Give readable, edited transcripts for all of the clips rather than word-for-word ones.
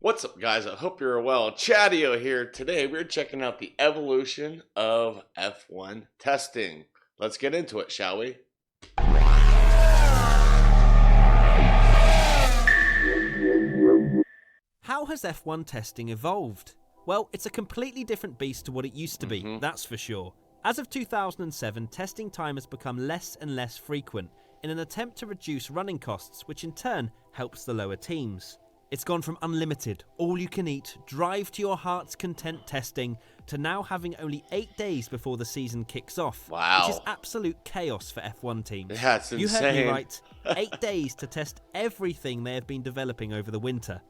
What's up, guys? I hope you're well. Chadeo here. Today, we're checking out the evolution of F1 testing. Let's get into it, shall we? How has F1 testing evolved? Well, it's a completely different beast to what it used to be, that's for sure. As of 2007, testing time has become less and less frequent in an attempt to reduce running costs, which in turn helps the lower teams. It's gone from unlimited, all-you-can-eat, drive-to-your-heart's content testing to now having only 8 days before the season kicks off, Wow. which is absolute chaos for F1 teams. Yeah, it's insane. You heard me right, 8 days to test everything they have been developing over the winter.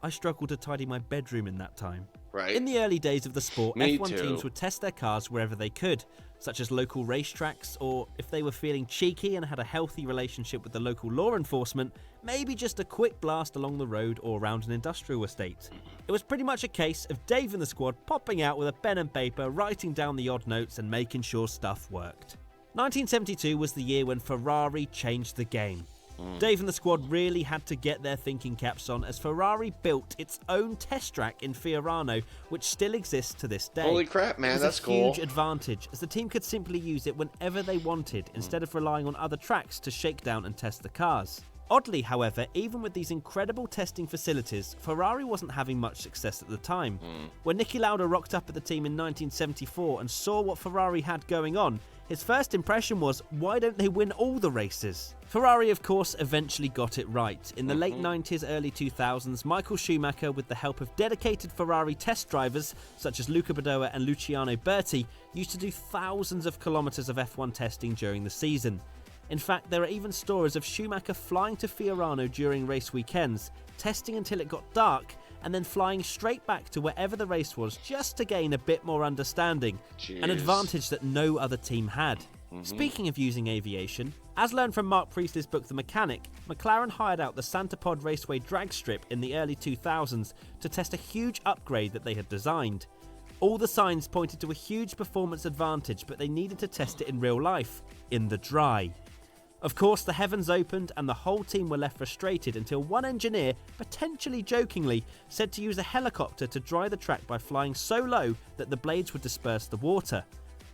I struggled to tidy my bedroom in that time. Right. In the early days of the sport, Me F1 too. teams would test their cars wherever they could, such as local racetracks, or if they were feeling cheeky and had a healthy relationship with the local law enforcement, maybe just a quick blast along the road or around an industrial estate. It was pretty much a case of Dave and the squad popping out with a pen and paper, writing down the odd notes and making sure stuff worked. 1972 was the year when Ferrari changed the game. Dave and the squad really had to get their thinking caps on as Ferrari built its own test track in Fiorano, which still exists to this day. Holy crap, man, It was that's a cool. huge advantage, as the team could simply use it whenever they wanted, instead of relying on other tracks to shake down and test the cars. Oddly, however, even with these incredible testing facilities, Ferrari wasn't having much success at the time. When Niki Lauda rocked up at the team in 1974 and saw what Ferrari had going on, his first impression was, why don't they win all the races? Ferrari, of course, eventually got it right. In the late 90s, early 2000s, Michael Schumacher, with the help of dedicated Ferrari test drivers such as Luca Badoer and Luciano Berti, used to do thousands of kilometers of F1 testing during the season. In fact, there are even stories of Schumacher flying to Fiorano during race weekends, testing until it got dark, and then flying straight back to wherever the race was just to gain a bit more understanding, an advantage that no other team had. Speaking of using aviation, as learned from Mark Priestley's book The Mechanic, McLaren hired out the Santa Pod Raceway drag strip in the early 2000s to test a huge upgrade that they had designed. All the signs pointed to a huge performance advantage, but they needed to test it in real life, in the dry. Of course, the heavens opened and the whole team were left frustrated until one engineer, potentially jokingly, said to use a helicopter to dry the track by flying so low that the blades would disperse the water.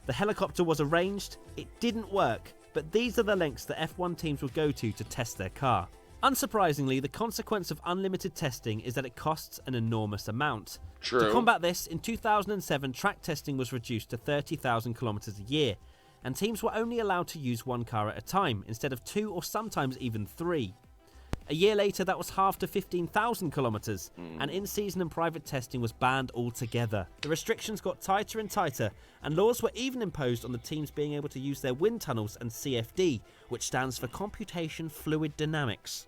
The helicopter was arranged, it didn't work, but these are the lengths that F1 teams will go to test their car. Unsurprisingly, the consequence of unlimited testing is that it costs an enormous amount. True. To combat this, in 2007, track testing was reduced to 30,000 kilometers a year, and teams were only allowed to use one car at a time, instead of 2 or sometimes even 3. A year later, that was halved to 15,000 kilometers, and in-season and private testing was banned altogether. The restrictions got tighter and tighter, and laws were even imposed on the teams being able to use their wind tunnels and CFD, which stands for Computation Fluid Dynamics.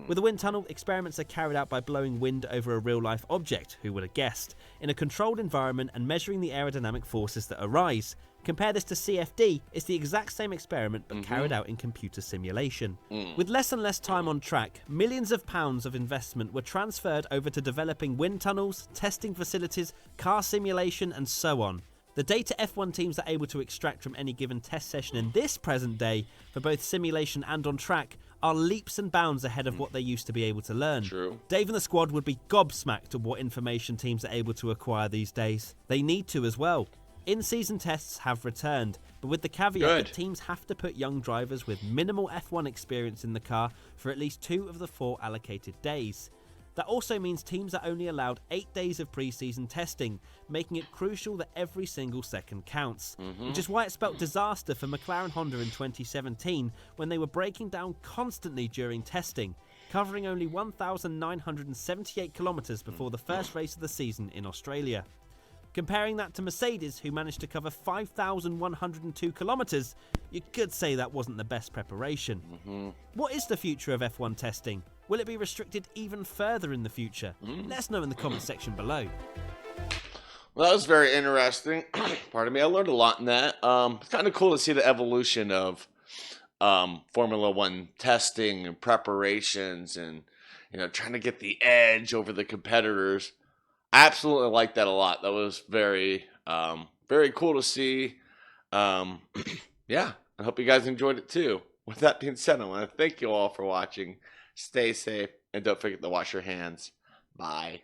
With a wind tunnel, experiments are carried out by blowing wind over a real-life object, who would have guessed, in a controlled environment and measuring the aerodynamic forces that arise. Compare this to CFD, it's the exact same experiment but carried out in computer simulation. With less and less time on track, millions of pounds of investment were transferred over to developing wind tunnels, testing facilities, car simulation and so on. The data F1 teams are able to extract from any given test session in this present day, for both simulation and on track, are leaps and bounds ahead of what they used to be able to learn. True. Dave and the squad would be gobsmacked at what information teams are able to acquire these days. They need to as well. In-season tests have returned, but with the caveat that teams have to put young drivers with minimal F1 experience in the car for at least 2 of the 4 allocated days. That also means teams are only allowed 8 days of pre-season testing, making it crucial that every single second counts. Which is why it spelt disaster for McLaren Honda in 2017 when they were breaking down constantly during testing, covering only 1,978 kilometers before the first race of the season in Australia. Comparing that to Mercedes, who managed to cover 5,102 kilometers, you could say that wasn't the best preparation. What is the future of F1 testing? Will it be restricted even further in the future? Let us know in the comment section below. Well, that was very interesting. Pardon me, I learned a lot in that. It's kind of cool to see the evolution of Formula One testing and preparations and, trying to get the edge over the competitors. I absolutely like that a lot. That was very, very cool to see. Yeah, I hope you guys enjoyed it too. With that being said, I want to thank you all for watching. Stay safe and don't forget to wash your hands. Bye.